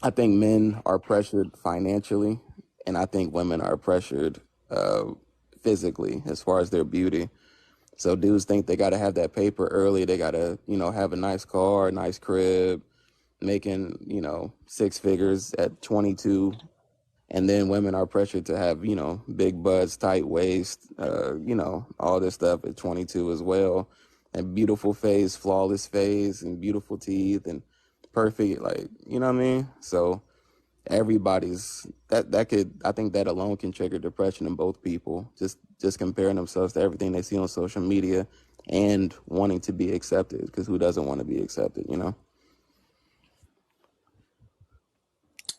I think men are pressured financially, and I think women are pressured uh, physically as far as their beauty. So dudes think they got to have that paper early. They got to, have a nice car, a nice crib, making, six figures at 22. And then women are pressured to have, big butts, tight waist, all this stuff at 22 as well. And beautiful face, flawless face, and beautiful teeth, and perfect, like, you know what I mean? So everybody's that could, I think that alone can trigger depression in both people. Just comparing themselves to everything they see on social media and wanting to be accepted, because who doesn't want to be accepted?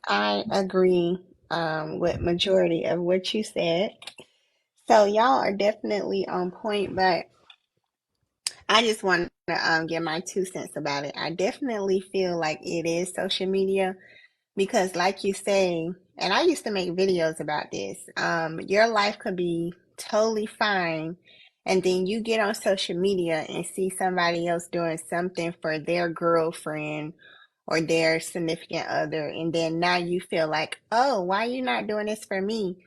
I agree with majority of what you said. So y'all are definitely on point, but I just want to give my 2 cents about it. I definitely feel like it is social media because, like you say, and I used to make videos about this. Your life could be totally fine, and then you get on social media and see somebody else doing something for their girlfriend or their significant other, and then now you feel like, oh, why are you not doing this for me?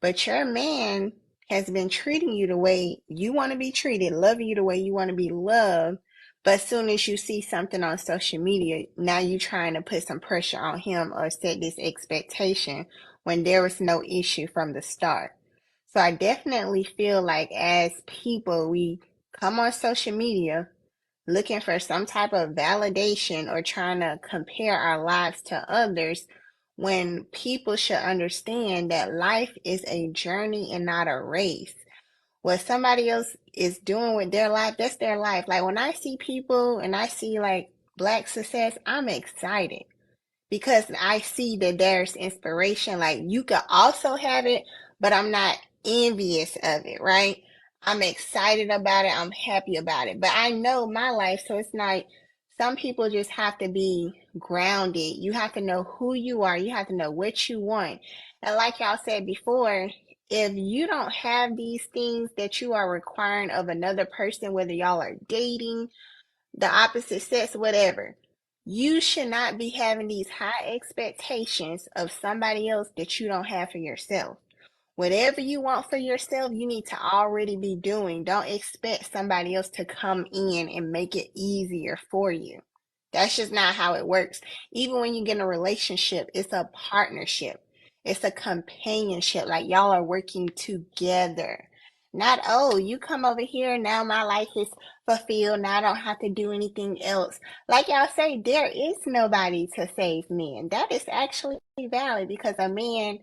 But your man has been treating you the way you want to be treated, loving you the way you want to be loved. But as soon as you see something on social media, now you're trying to put some pressure on him or set this expectation when there was no issue from the start. So I definitely feel like as people, we come on social media looking for some type of validation or trying to compare our lives to others when people should understand that life is a journey and not a race. What somebody else is doing with their life, that's their life. Like when I see people and I see like black success, I'm excited because I see that there's inspiration. Like you could also have it, but I'm not envious of it, right? I'm excited about it. I'm happy about it. But I know my life, so it's like some people just have to be grounded. You have to know who you are. You have to know what you want. And like y'all said before, if you don't have these things that you are requiring of another person, whether y'all are dating, the opposite sex, whatever. You should not be having these high expectations of somebody else that you don't have for yourself. Whatever you want for yourself, you need to already be doing. Don't expect somebody else to come in and make it easier for you. That's just not how it works. Even when you get in a relationship, it's a partnership. It's a companionship. Like y'all are working together. Not, oh, you come over here, now my life is fulfilled. Now I don't have to do anything else. Like y'all say, there is nobody to save men. That is actually valid because a man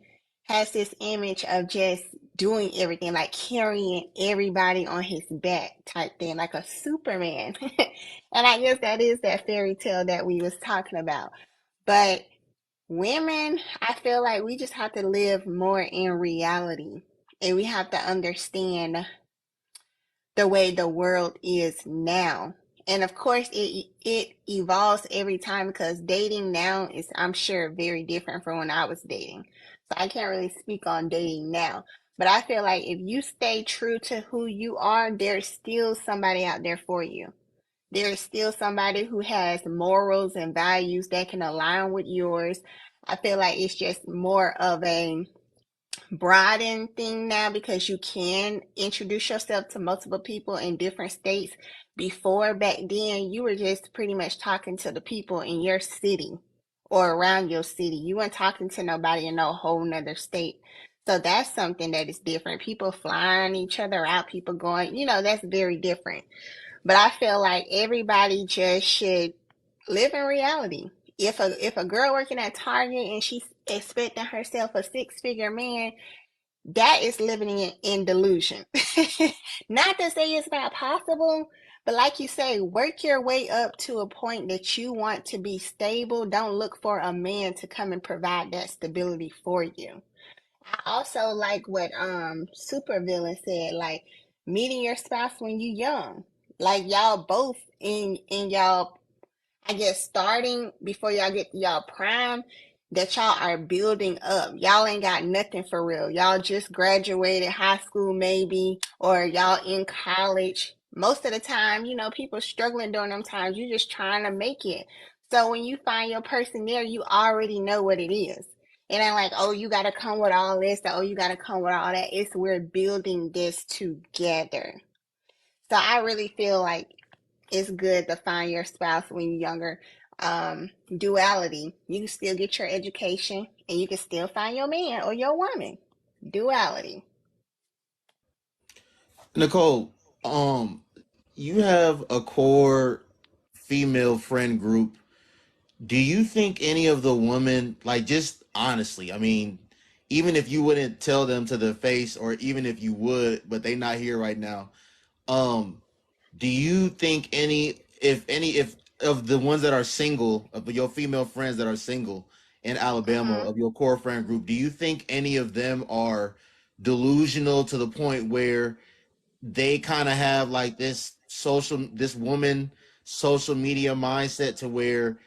has this image of just doing everything, like carrying everybody on his back type thing, like a Superman. And I guess that is that fairy tale that we was talking about. But women, I feel like we just have to live more in reality. And we have to understand the way the world is now. And of course, it evolves every time because dating now is, I'm sure, very different from when I was dating. So I can't really speak on dating now. But I feel like if you stay true to who you are, there's still somebody out there for you. There's still somebody who has morals and values that can align with yours. I feel like it's just more of a broadened thing now because you can introduce yourself to multiple people in different states. Before, back then, you were just pretty much talking to the people in your city or around your city. You weren't talking to nobody in no whole nother state. So that's something that is different. People flying each other out, people going, that's very different. But I feel like everybody just should live in reality. If a girl working at Target and she's expecting herself a six-figure man, that is living in delusion. Not to say it's not possible, but like you say, work your way up to a point that you want to be stable. Don't look for a man to come and provide that stability for you. I also like what Supervillain said, like meeting your spouse when you young. Like y'all both in y'all, I guess, starting before y'all get to y'all prime, that y'all are building up. Y'all ain't got nothing for real. Y'all just graduated high school maybe, or y'all in college. Most of the time, people struggling during them times. You just trying to make it. So when you find your person there, you already know what it is. It ain't like, oh, you gotta come with all this, or, oh, you gotta come with all that. It's we're building this together. So I really feel like it's good to find your spouse when you're younger. Duality. You can still get your education and you can still find your man or your woman. Duality. Nicole, um, you have a core female friend group. Do you think any of the women, like just honestly, I mean, even if you wouldn't tell them to their face, or even if you would, but they not here right now, um, do you think if of the ones that are single, of your female friends that are single in Alabama, Mm-hmm. of your core friend group, do you think any of them are delusional to the point where they kind of have like this woman social media mindset to where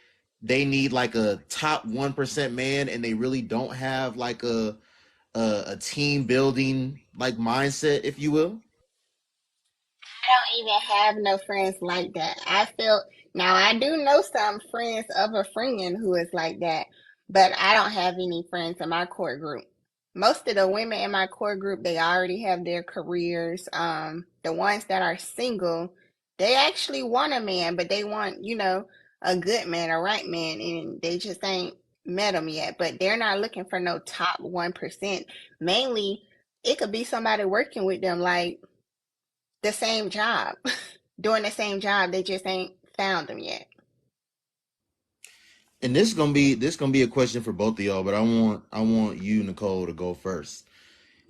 they need like a top 1% man, and they really don't have like a team building like mindset, if you will? I don't even have no friends like that. I feel now I do know some friends of a friend who is like that, but I don't have any friends in my core group. Most of the women in my core group, they already have their careers. The ones that are single, they actually want a man, but they want, a good man, a right man, and they just ain't met him yet. But they're not looking for no top 1%. Mainly, it could be somebody working with them, like the same job, doing the same job. They just ain't found them yet. And this gonna be a question for both of y'all, but I want you, Nicole, to go first.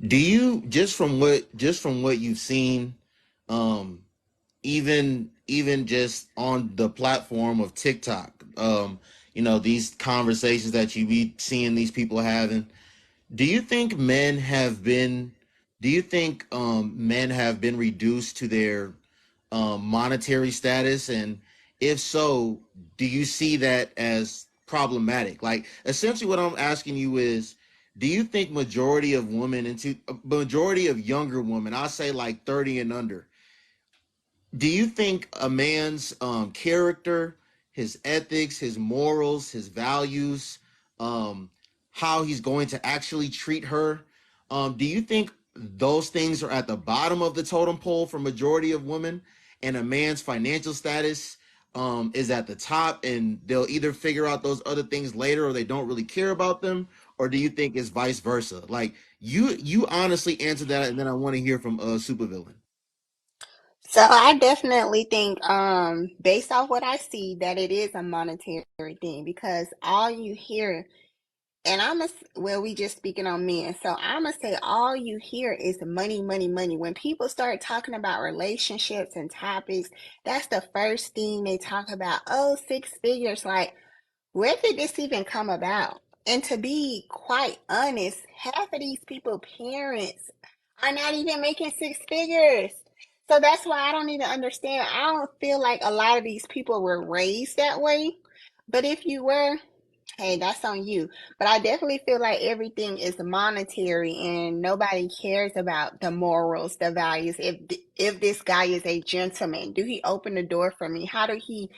Do you, just from what you've seen, um, even just on the platform of TikTok, these conversations that you be seeing these people having, do you think men have been do you think men have been reduced to their monetary status? And if so, do you see that as problematic? Like, essentially what I'm asking you is, do you think majority of women, into majority of younger women, I'll say like 30 and under, do you think a man's character, his ethics, his morals, his values, um, how he's going to actually treat her, do you think those things are at the bottom of the totem pole for majority of women, and a man's financial status is at the top, and they'll either figure out those other things later, or they don't really care about them? Or do you think it's vice versa? Like, you honestly answer that, and then I want to hear from Supervillain. So I definitely think, based off what I see, that it is a monetary thing because all you hear, and well, we just speaking on men, so I'm gonna say all you hear is money, money, money. When people start talking about relationships and topics, that's the first thing they talk about. Oh, 6 figures, like where did this even come about? And to be quite honest, half of these people parents are not even making 6 figures. So that's why I don't even understand. I don't feel like a lot of these people were raised that way. But if you were, hey, that's on you. But I definitely feel like everything is monetary and nobody cares about the morals, the values. If this guy is a gentleman, do he open the door for me? How do he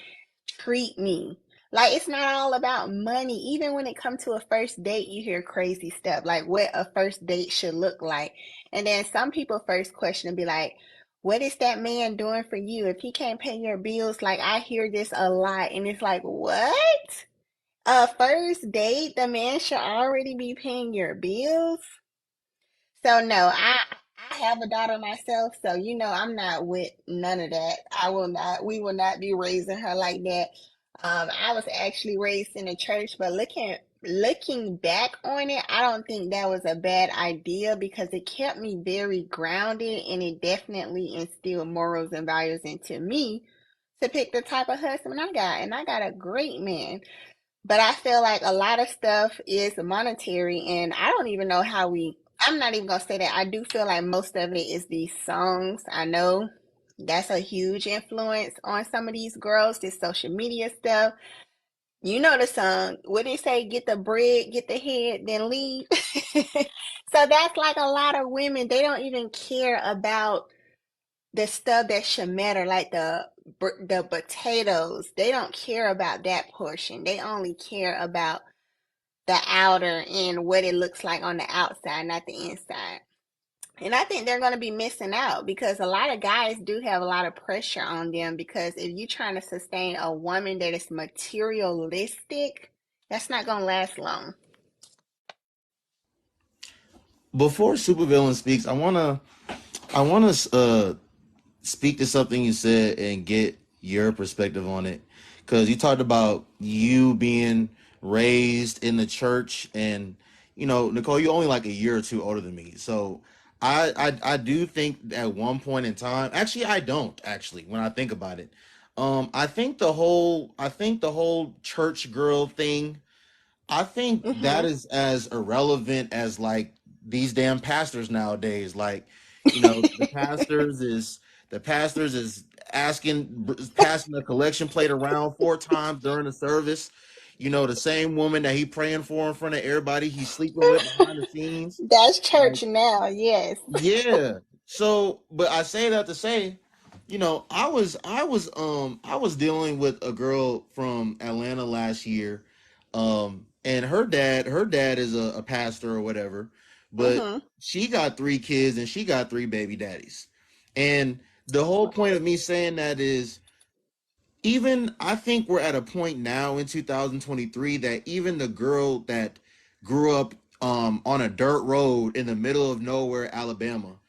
treat me? Like it's not all about money. Even when it comes to a first date, you hear crazy stuff like what a first date should look like. And then some people first question and be like, what is that man doing for you? If he can't pay your bills, like I hear this a lot and it's like, what? A first date, the man should already be paying your bills? So no, I have a daughter myself, so I'm not with none of that. I will not. We will not be raising her like that. I was actually raised in a church, but looking back on it, I don't think that was a bad idea because it kept me very grounded and it definitely instilled morals and values into me to pick the type of husband I got, and I got a great man. But I feel like a lot of stuff is monetary, and I don't even know how I'm not even gonna say that. I do feel like most of it is these songs. I know that's a huge influence on some of these girls, this social media stuff. You know the song. What do you say? Get the bread, get the head, then leave. So that's like a lot of women. They don't even care about the stuff that should matter, like the potatoes. They don't care about that portion. They only care about the outer and what it looks like on the outside, not the inside. And I think they're going to be missing out because a lot of guys do have a lot of pressure on them because if you're trying to sustain a woman that is materialistic, that's not going to last long. Before Supervillain speaks, I wanna speak to something you said and get your perspective on it, because you talked about you being raised in the church, and Nicole, you're only like a year or two older than me, so I do think at one point in time, actually I don't actually, when I think about it, I think the whole church girl thing, I think that Mm-hmm. is as irrelevant as like these damn pastors nowadays. Like, the pastors is passing the collection plate around 4 times during the service. The same woman that he praying for in front of everybody, he's sleeping with behind the scenes. That's Like, church now, yes. yeah. So, but I say that to say, I was dealing with a girl from Atlanta last year, and her dad is a pastor or whatever, but Mm-hmm. she got 3 kids and she got 3 baby daddies, and the whole point of me saying that is, even I think we're at a point now in 2023 that even the girl that grew up on a dirt road in the middle of nowhere, Alabama,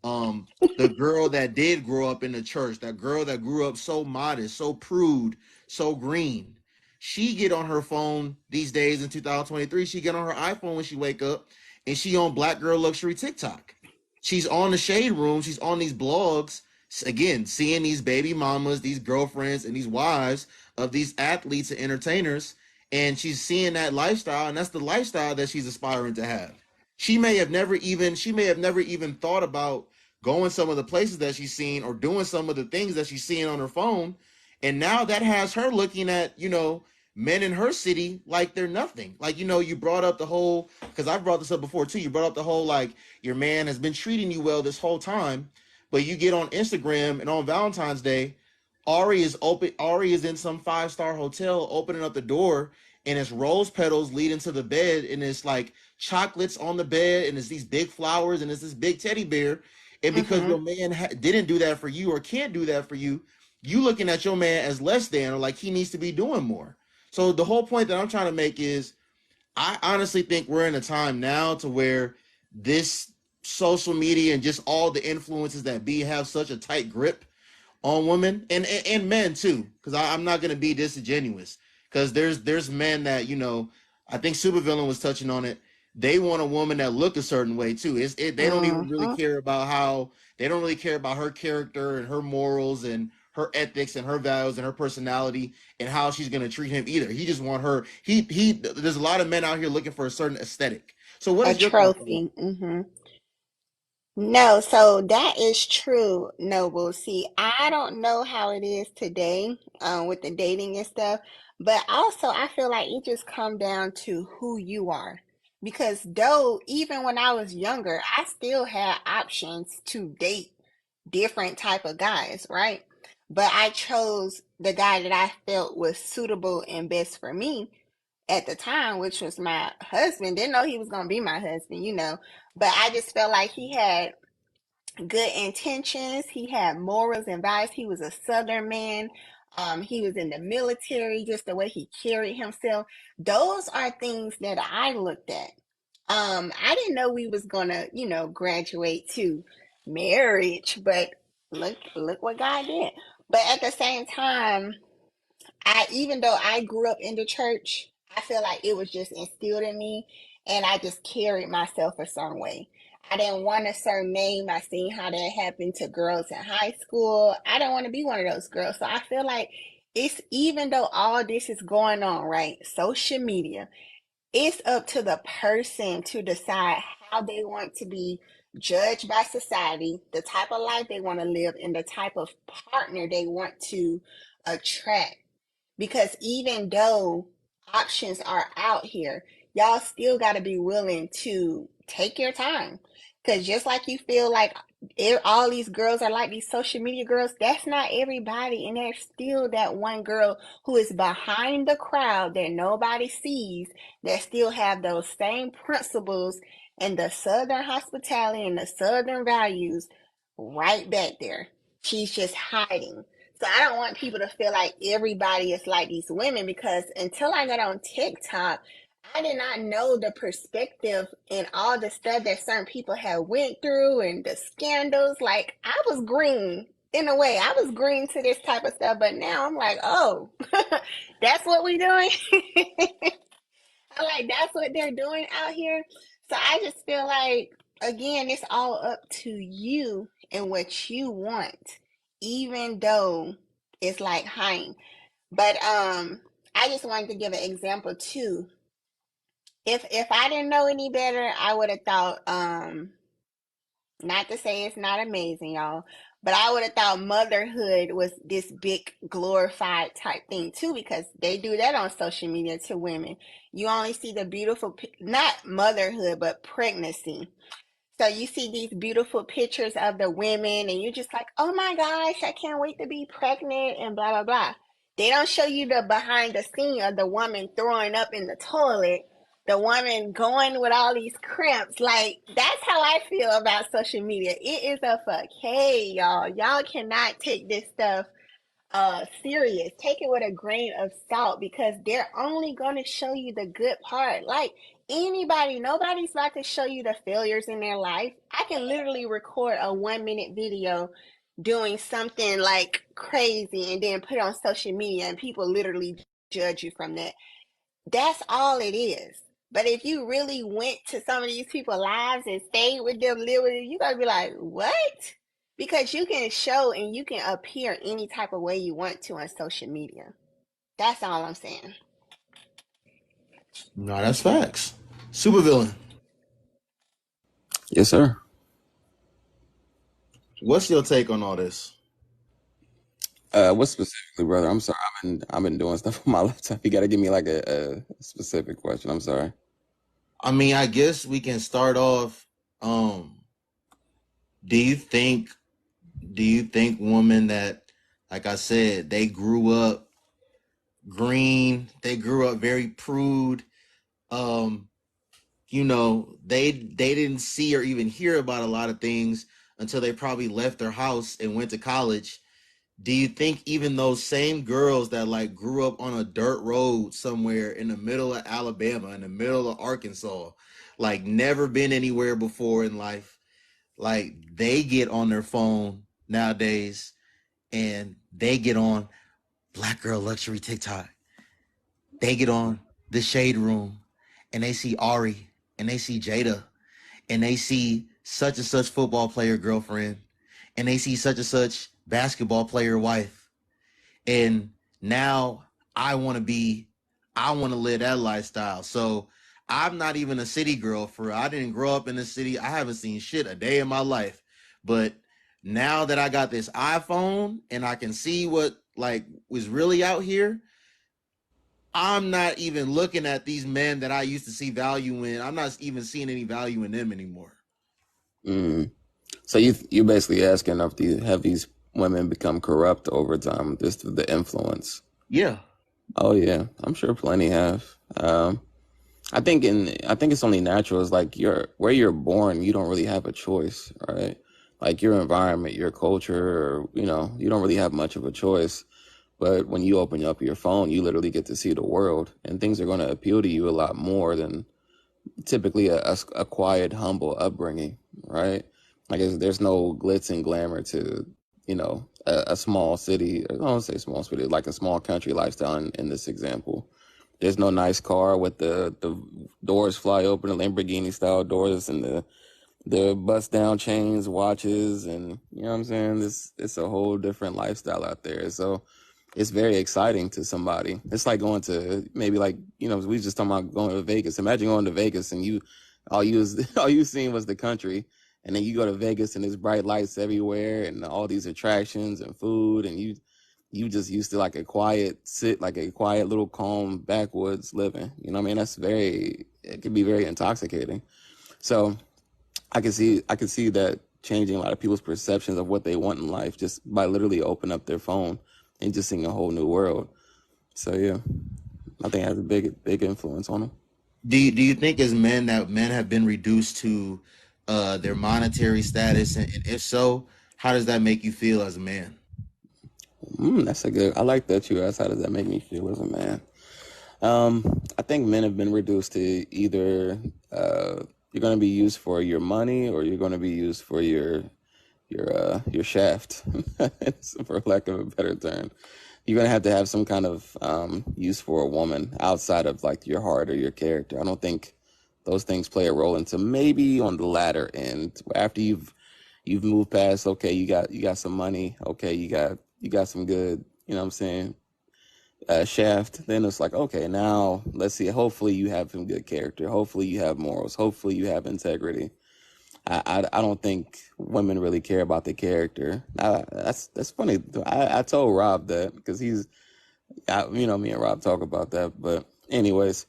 um, the girl that did grow up in the church, that girl that grew up so modest, so prude, so green, she get on her phone these days in 2023. She get on her iPhone when she wake up, and she on Black Girl Luxury TikTok. She's on the Shade Room. She's on these blogs, again, seeing these baby mamas, these girlfriends, and these wives of these athletes and entertainers, and she's seeing that lifestyle, and that's the lifestyle that she's aspiring to have. She may have never even thought about going some of the places that she's seen or doing some of the things that she's seeing on her phone, and now that has her looking at men in her city like they're nothing. Like, you brought up the whole, because I've brought this up before too. You brought up the whole, like, your man has been treating you well this whole time, but you get on Instagram and on Valentine's Day, Ari is open. Ari is in some 5-star hotel, opening up the door, and it's rose petals leading to the bed, and it's like chocolates on the bed, and it's these big flowers, and it's this big teddy bear. And because Mm-hmm. your man didn't do that for you or can't do that for you, you looking at your man as less than, or like he needs to be doing more. So the whole point that I'm trying to make is, I honestly think we're in a time now to where this social media and just all the influences that be have such a tight grip on women and men too. Because I'm not gonna be disingenuous. Because there's men that I think Supervillain was touching on it. They want a woman that look a certain way too. They don't even really Mm-hmm. care about how they don't really care about her character and her morals and her ethics and her values and her personality and how she's gonna treat him either. He just want her. He. There's a lot of men out here looking for a certain aesthetic. So what A is your thoughts on that? trophy. Mm-hmm. No, so that is true, Noble. See, I don't know how it is today, with the dating and stuff, but also I feel like it just come down to who you are. Because though even when I was younger, I still had options to date different type of guys, right? But I chose the guy that I felt was suitable and best for me at the time, which was my husband. Didn't know he was gonna be my husband. But I just felt like he had good intentions. He had morals and values. He was a Southern man. He was in the military, just the way he carried himself. Those are things that I looked at. I didn't know we was gonna, graduate to marriage, but look what God did. But at the same time, even though I grew up in the church, I feel like it was just instilled in me, and I just carried myself a certain way. I didn't want a certain name. I seen how that happened to girls in high school. I don't want to be one of those girls. So I feel like it's, even though all this is going on, right? Social media, it's up to the person to decide how they want to be judged by society, the type of life they want to live, and the type of partner they want to attract. Because even though options are out here, y'all still got to be willing to take your time. Because just like you feel like all these girls are like these social media girls, that's not everybody. And there's still that one girl who is behind the crowd that nobody sees that still have those same principles and the Southern hospitality and the Southern values right back there. She's just hiding. So I don't want people to feel like everybody is like these women, because until I got on TikTok, I did not know the perspective and all the stuff that certain people have went through and the scandals. Like, I was green in a way. I was green to this type of stuff, but now I'm like, oh, that's what we doing. I'm like, that's what they're doing out here. So I just feel like, again, it's all up to you and what you want, even though it's like hiding. But I just wanted to give an example too. If I didn't know any better, I would have thought, not to say it's not amazing, y'all, but I would have thought motherhood was this big glorified type thing too, because they do that on social media to women. You only see the beautiful, not motherhood, but pregnancy. So you see these beautiful pictures of the women, and you're just like, oh my gosh, I can't wait to be pregnant, and blah, blah, blah. They don't show you the behind the scene of the woman throwing up in the toilet, the woman going with all these cramps. Like, that's how I feel about social media. It is a fuck. Hey, y'all. Y'all cannot take this stuff serious. Take it with a grain of salt, because they're only going to show you the good part. Like, nobody's about to show you the failures in their life. I can literally record a 1 minute video doing something like crazy and then put it on social media, and people literally judge you from that. That's all it is. But if you really went to some of these people's lives and stayed with them, live with them, you gotta be like, what? Because you can show and you can appear any type of way you want to on social media. That's all I'm saying. No, that's facts. Supervillain, Yes, sir. what's your take on all this? What specifically, brother? I'm sorry. I've been doing stuff on my laptop. You got to give me like a specific question. I'm sorry. I mean, I guess we can start off. Do you think women that, like I said, they grew up green, they grew up very prude, um, they didn't see or even hear about a lot of things until they probably left their house and went to college. Do you think even those same girls that like grew up on a dirt road somewhere in the middle of Alabama, in the middle of Arkansas, like never been anywhere before in life, like they get on their phone nowadays and they get on Black Girl Luxury TikTok, they get on the Shade Room, and they see Ari, and they see Jada, and they see such and such football player girlfriend, and they see such and such basketball player wife. And now I want to live that lifestyle. So I'm not even a city girl for real. I didn't grow up in the city. I haven't seen shit a day in my life. But now that I got this iPhone and I can see what like was really out here, I'm not even looking at these men that I used to see value in. I'm not even seeing any value in them anymore. Mm. So you basically asking have these women become corrupt over time? Just the influence. Yeah. Oh yeah, I'm sure plenty have. I think it's only natural. It's like where you're born, you don't really have a choice, right? Like your environment, your culture, or, you don't really have much of a choice. But when you open up your phone, you literally get to see the world, and things are going to appeal to you a lot more than typically a quiet, humble upbringing, right? Like there's no glitz and glamour to, a small city. I don't say small city, like a small country lifestyle in this example. There's no nice car with the doors fly open, the Lamborghini style doors, and the bust down chains, watches, and you know what I'm saying? It's a whole different lifestyle out there. So it's very exciting to somebody. It's like going to maybe like, we just talking about going to Vegas. Imagine going to Vegas and all you seen was the country. And then you go to Vegas and there's bright lights everywhere and all these attractions and food. And you just used to like a quiet little calm backwoods living. You know what I mean? It can be very intoxicating. So I can see that changing a lot of people's perceptions of what they want in life just by literally opening up their phone and just seeing a whole new world. So yeah, I think it has a big influence on them. Do you think as men that men have been reduced to their monetary status, and if so, how does that make you feel as a man? That's a good. I like that you asked. How does that make me feel as a man? I think men have been reduced to either you're going to be used for your money or you're going to be used for your shaft, for lack of a better term. You're going to have some kind of use for a woman outside of like your heart or your character. I don't think those things play a role until maybe on the latter end, after you've moved past. Okay, you got some money. Okay, you got some good. You know what I'm saying? Shaft. Then it's like, okay, now let's see. Hopefully, you have some good character. Hopefully, you have morals. Hopefully, you have integrity. I don't think women really care about the character. That's funny. I told Rob that because you know, me and Rob talk about that. But anyways,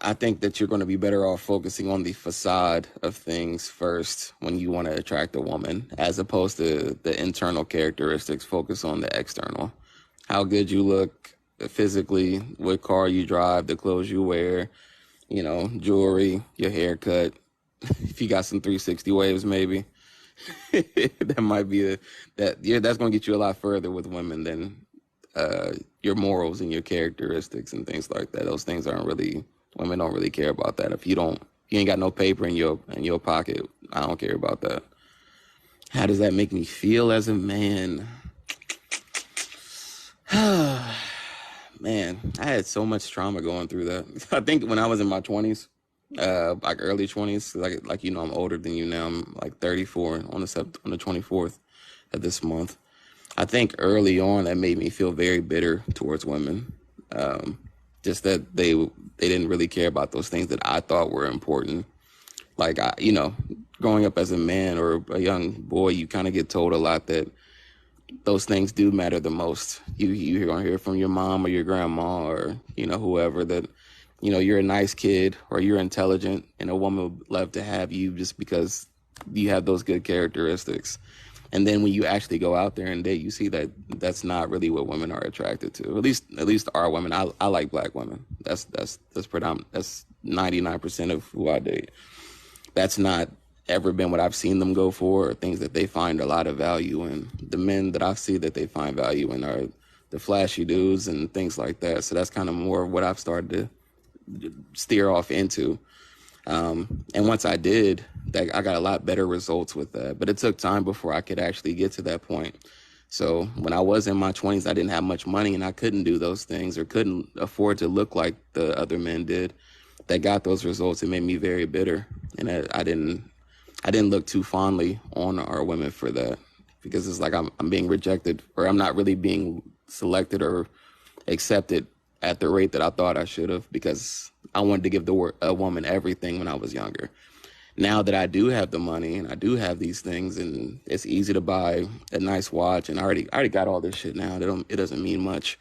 I think that you're going to be better off focusing on the facade of things first when you want to attract a woman, as opposed to the internal characteristics. Focus on the external, how good you look physically, what car you drive, the clothes you wear, you know, jewelry, your haircut. If you got some 360 waves, maybe that might be that's going to get you a lot further with women than your morals and your characteristics and things like that. Those things aren't really women don't really care about that. If you ain't got no paper in your pocket, I don't care about that. How does that make me feel as a man? Man, I had so much trauma going through that. I think when I was in my 20s, like early 20s, like you know, I'm older than you now. I'm like 34 on the 24th of this month. I think early on that made me feel very bitter towards women. Just that they didn't really care about those things that I thought were important. Like you know, growing up as a man or a young boy, you kind of get told a lot that those things do matter the most. You're gonna hear from your mom or your grandma or you know whoever that you know you're a nice kid or you're intelligent and a woman would love to have you just because you have those good characteristics. And then when you actually go out there and date, you see that that's not really what women are attracted to. At least our women. I like black women. That's predominant. That's 99% of who I date. That's not ever been what I've seen them go for or things that they find a lot of value in. The men that I see that they find value in are the flashy dudes and things like that. So that's kind of more of what I've started to steer off into. And once I did, that I got a lot better results with that. But it took time before I could actually get to that point. So when I was in my 20s, I didn't have much money and I couldn't do those things or couldn't afford to look like the other men did that got those results. It made me very bitter. And I didn't look too fondly on our women for that because it's like I'm being rejected or I'm not really being selected or accepted at the rate that I thought I should have because I wanted to give a woman everything when I was younger. Now that I do have the money and I do have these things and it's easy to buy a nice watch and I already got all this shit now. It doesn't mean much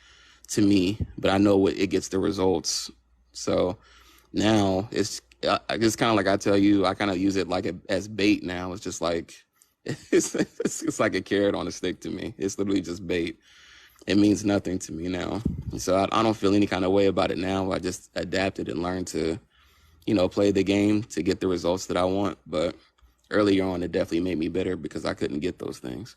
to me, but I know it gets the results. So now it's kind of like I tell you, I kind of use it like as bait now. It's just like it's like a carrot on a stick to me. It's literally just bait. It means nothing to me now. So I don't feel any kind of way about it now. I just adapted and learned to, you know, play the game to get the results that I want. But earlier on, it definitely made me bitter because I couldn't get those things.